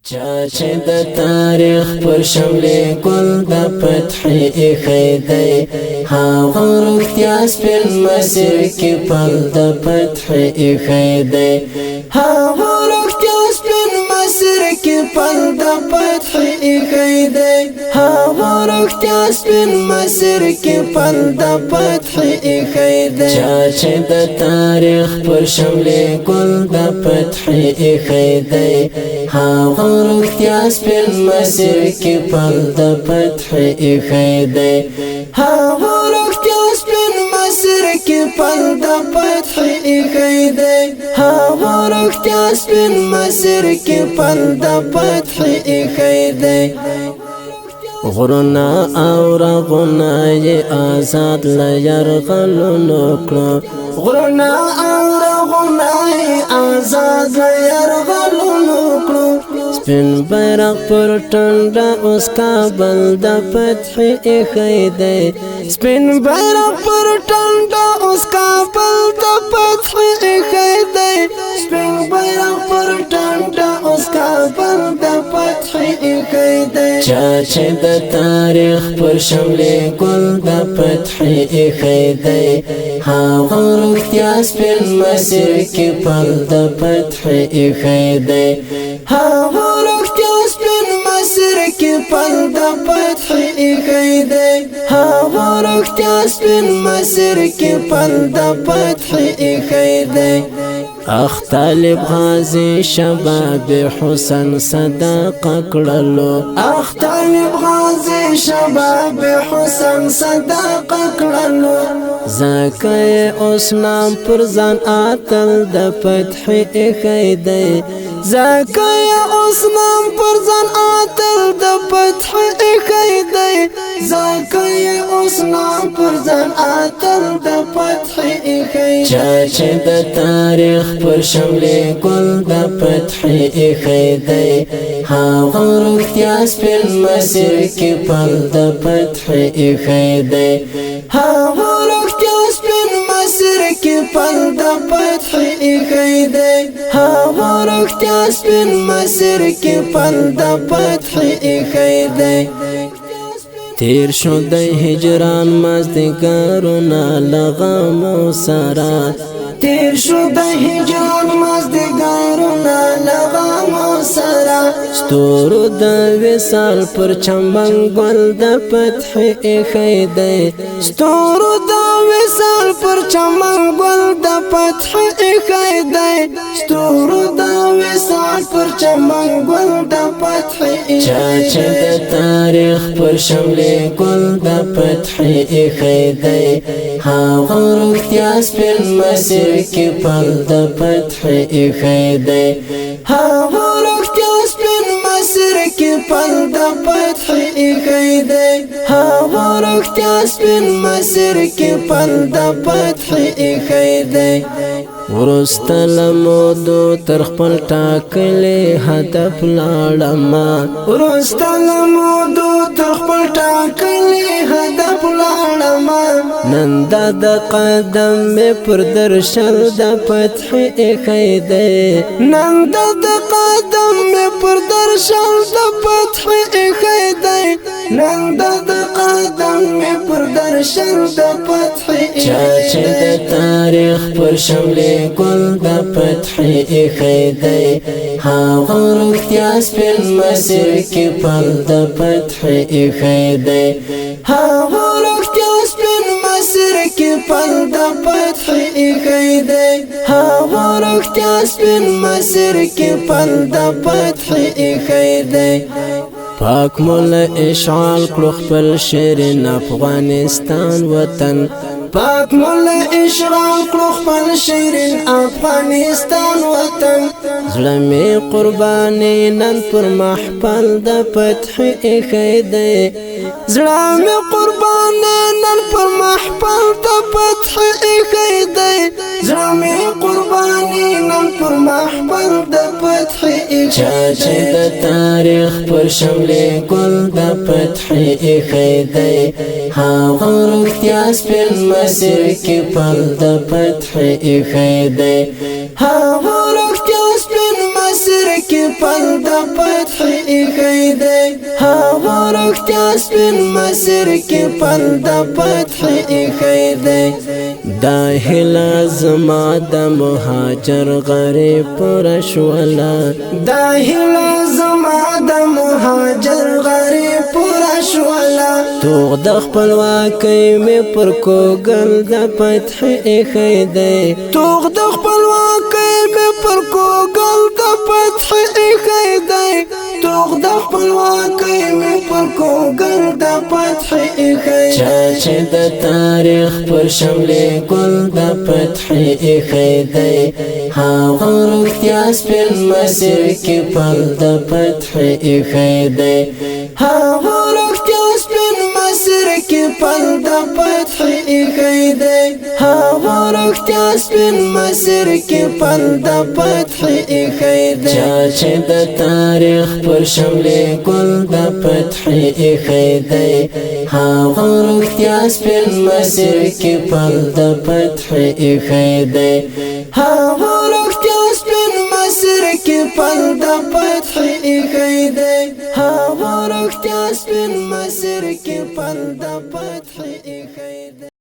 چاچه د تاریخ پر شملې ګل د فتح ایښی دی هغه روغتیا سپین مسیر کې پل د فتح ایښی دی هغه روغتیا سپین مسیر کې پل د فتح ایښی دی هغه روغتیا سپین مسیر کې پل د فتح ایښی دی چاچه د تاریخ پر شملې ګل د فتح ایښی دی هغه روغتیا سپین مسیر کې پل د فتح ایښی دی هغه روغتیا سپین مسیر کې پل د فتح ایښی دی هغه روغتیا سپین مسیر کې پل د فتح ایښی دی غرنا او رغنا یې آزاد له یرغلونو کړو غرنا او رغنا یې آزاد له یرغلونو کړو سپین بیرغ پر ټنډه اوس کابل د فتح ایښی دی سپین بیرغ پر ټنډه اوس کابل د فتح ایښی دی سپین بیرغ پر ټنډه اوس کابل د فتح ایښی دی چاچه د تاریخ پر شملې ګل د فتح ایښی دی هغه روغتیا سپین مسیر کې پل د فتح ایښی دی هغه روغتیا سپین مسیر کې پل د فتح ایښی دی هغه روغتیا سپین مسیر کې پل د فتح ایښی دی اخ طالب غازی شباب حسن صدقه کړلو اخ طالب غازی شباب حسن صدقه کړلو زکه اوس نام پر ځان اتل د فتح ایښی دی زکه اوس نام پر ځان اتل د فتح ایښی دی زکه اوس نام پر ځان اتل د فتح ایښی چاچه د تاریخ پر شملې ګل د فتح ایښی دی هغه روغتیا سپین مسیر کې پل د فتح ایښی دی هغه روغتیا سپین مسیر کې پل د فتح ایښی دی هغه روغتیا سپین مسیر کې پل د فتح ایښی دی تیر شو د هجران مازدیګرونه لغمو سره تیر شو د هجران مازدیګرونه لغمو سره ستورو د وصال پر چمن ګل د فتح ایښی دی ستورو د وصال پر چمن ګل د فتح ایښی دی ستورو د وصال پر چمن ګل د فتح ایښی دی چاچه د تاریخ پر شملې ګل د فتح ایښی دی هغه روغتیا سپین مسیر کې پل د فتح ایښی دی هغه روغتیا سپین مسیر کې پل د فتح ایښی دی هغه روغتیا سپین مسیر کې پل د فتح ایښی دی ورسته لمودو تر خپل ټاکلي هدف لاړمه ورسته لمودو تر خپل ټاکلي هدف لاړمه نن د قدم مې پر درشل د فتح ایښی دی نن د قدم مې پر درشل د فتح ایښی دی نن د قدم مې پر درشل د فتح چاچه د تاریخ پر شملې ګل د فتح ایښی دی هغه روغتیا سپین مسیر کې پل د فتح ایښی دی هغه روغتیا سپین مسیر کې پل د فتح ایښی دی هغه روغتیا سپین مسیر کې پل د فتح ایښی دی پاک مولا اشعال کړو خپل شیرین افغانستان وطن پاک مولا اشعال کړو خپل شیرین افغانستان وطن زړه می قرباني نن پر محفل د فتح ایښی دی زړه می قرباني نن پر محفل د فتح ایښی دی زړه می قرباني نن پر محفل د فتح ایښی چاچه د تاریخ پر شملې ګل د فتح ایښی دی هغه روغتیا سپین مسیر کې پل د فتح ایښی دی هغه روغتیا سپین مسیر کې پل د فتح رختیا سپین مسیر کی پل دا فتح ایخی دی دا هلا زما د مهاجر غریب پورا شولا دا هلا زما د مهاجر غریب پورا شولا توغ د خپلواکۍ مې پر کوګل د فتح ایخی دی توغ د خپلواکۍ مې پر کوګل د فتح ایخی دی توغ د خپلواکۍ مې پر کوګل د فتح ایخی چا چې د تاریخ پر شملې ګل د فتح ایخی دی هغه رښتیا سپین مسیر کې پل د فتح ایخی دی هغه رښتیا سپین مسیر کې پل د فتح ایخی دی هغه رښتیا سپین مسیر کې پل د فتح ایخی دی چا چې د تاریخ پر شملې ګل د فتح ایخی دی هغه رښتیا سپین مسیر کې پل د فتح ایخی دی هغه رښتیا سپین مسیر کې پل د فتح ایخی دی هغه رښتیا سپین مسیر کې پل د فتح ایخی دی